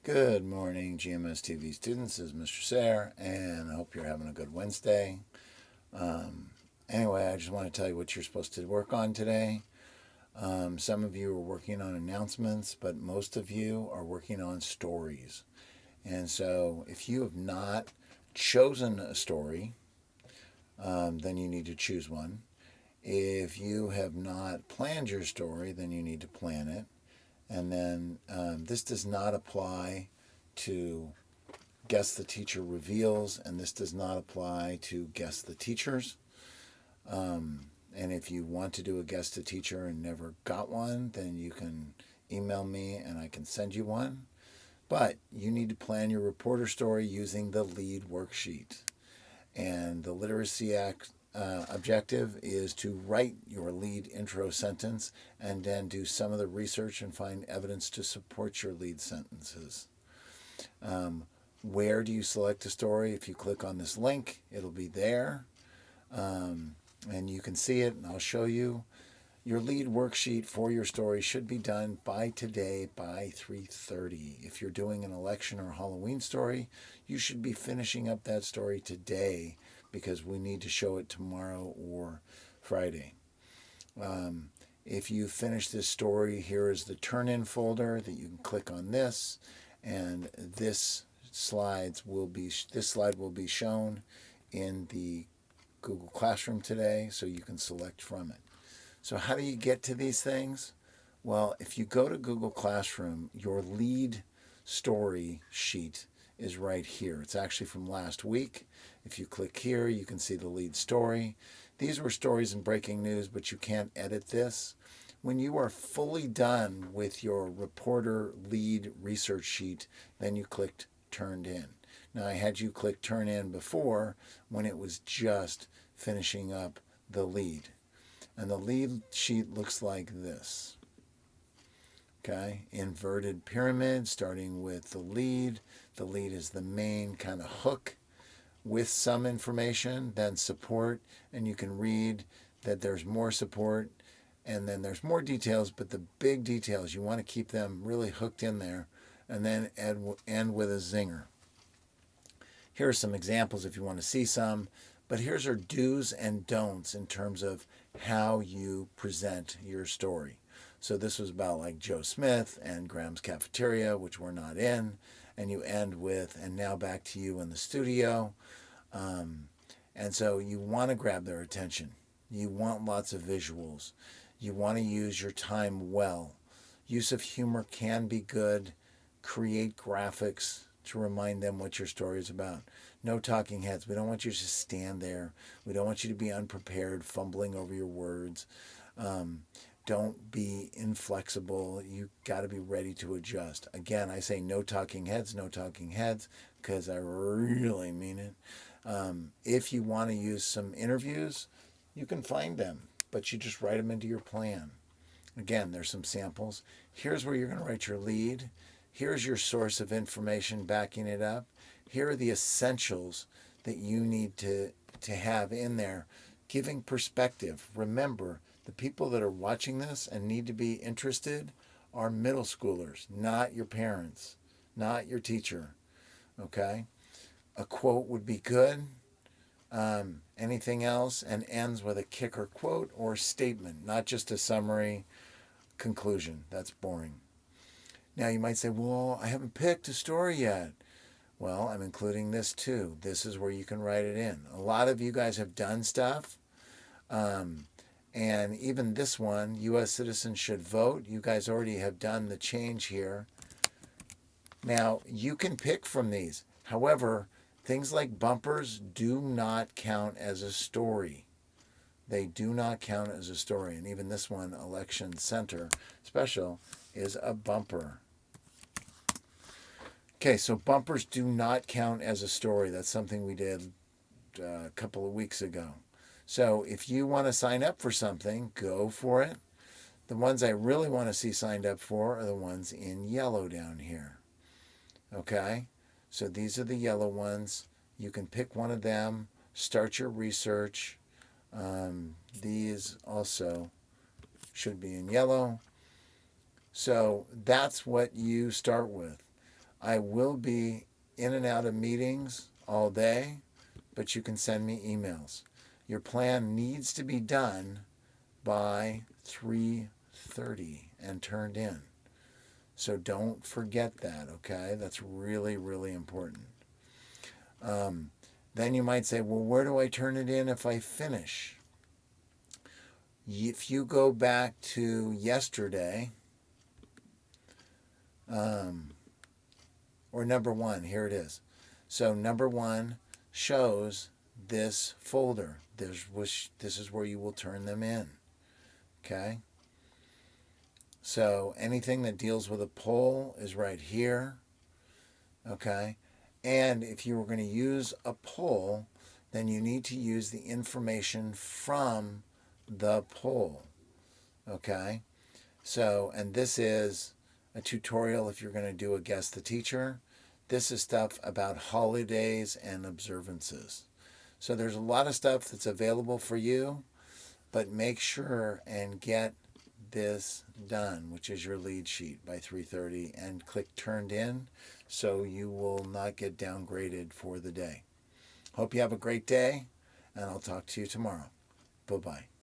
Good morning, GMSTV students. This is Mr. Sayre, and I hope you're having a good Wednesday. Anyway, I just want to tell you what you're supposed to work on today. Some of you are working on announcements, but most of you are working on stories. And so, if you have not chosen a story, then you need to choose one. If you have not planned your story, then you need to plan it. And then this does not apply to Guess the Teacher Reveals, and this does not apply to Guess the Teachers. And if you want to do a Guess the Teacher and never got one, then you can email me and I can send you one. But you need to plan your reporter story using the lead worksheet. And the Literacy Act objective is to write your lead intro sentence and then do some of the research and find evidence to support your lead sentences. Where do you select a story? If you click on this link, it'll be there. And you can see it, and I'll show you. Your lead worksheet for your story should be done by today by 3:30. If you're doing an election or Halloween story, you should be finishing up that story today because we need to show it tomorrow or Friday. If you finish this story, here is the turn-in folder that you can click on this, and this slide will be shown in the Google Classroom today, so you can select from it. So how do you get to these things? Well, if you go to Google Classroom, your lead story sheet is right here. It's actually from last week. If you click here, you can see the lead story. These were stories in breaking news, but you can't edit this. When you are fully done with your reporter lead research sheet, then you clicked Turned In. Now, I had you click Turn In before when it was just finishing up the lead. And the lead sheet looks like this. Okay, inverted pyramid starting with the lead. The lead is the main kind of hook with some information, then support, and you can read that there's more support and then there's more details, but the big details, you want to keep them really hooked in there and then end with a zinger. Here are some examples if you want to see some, but here's our do's and don'ts in terms of how you present your story. So this was about like Joe Smith and Graham's Cafeteria, which we're not in, and you end with, and now back to you in the studio. And so you want to grab their attention. You want lots of visuals. You want to use your time well. Use of humor can be good. Create graphics to remind them what your story is about. No talking heads. We don't want you to just stand there. We don't want you to be unprepared, fumbling over your words. Don't be inflexible. You got to be ready to adjust. Again, I say no talking heads, because I really mean it. If you want to use some interviews, you can find them, but you just write them into your plan. Again, there's some samples. Here's where you're going to write your lead. Here's your source of information backing it up. Here are the essentials that you need to have in there. Giving perspective. Remember, the people that are watching this and need to be interested are middle schoolers, not your parents, not your teacher. Okay? A quote would be good. Anything else, and ends with a kicker quote or statement, not just a summary conclusion. That's boring. Now you might say, well, I haven't picked a story yet. Well, I'm including this too. This is where you can write it in. A lot of you guys have done stuff. And even this one, U.S. citizens should vote. You guys already have done the change here. Now, you can pick from these. However, things like bumpers do not count as a story. They do not count as a story. And even this one, Election Center Special, is a bumper. Okay, so bumpers do not count as a story. That's something we did a couple of weeks ago. So if you want to sign up for something, go for it. The ones I really want to see signed up for are the ones in yellow down here. Okay, so these are the yellow ones. You can pick one of them, start your research. These also should be in yellow. So that's what you start with. I will be in and out of meetings all day, but you can send me emails. Your plan needs to be done by 3:30 and turned in. So don't forget that, okay? That's really, really important. Then you might say, well, where do I turn it in if I finish? If you go back to yesterday, or number one, here it is. So number one shows this folder. This is where you will turn them in. Okay? So anything that deals with a poll is right here. Okay? And if you were going to use a poll, then you need to use the information from the poll. Okay? So, and this is a tutorial if you're going to do a guess the teacher. This is stuff about holidays and observances. So there's a lot of stuff that's available for you, but make sure and get this done, which is your lead sheet, by 3:30, and click turned in so you will not get downgraded for the day. Hope you have a great day, and I'll talk to you tomorrow. Bye-bye.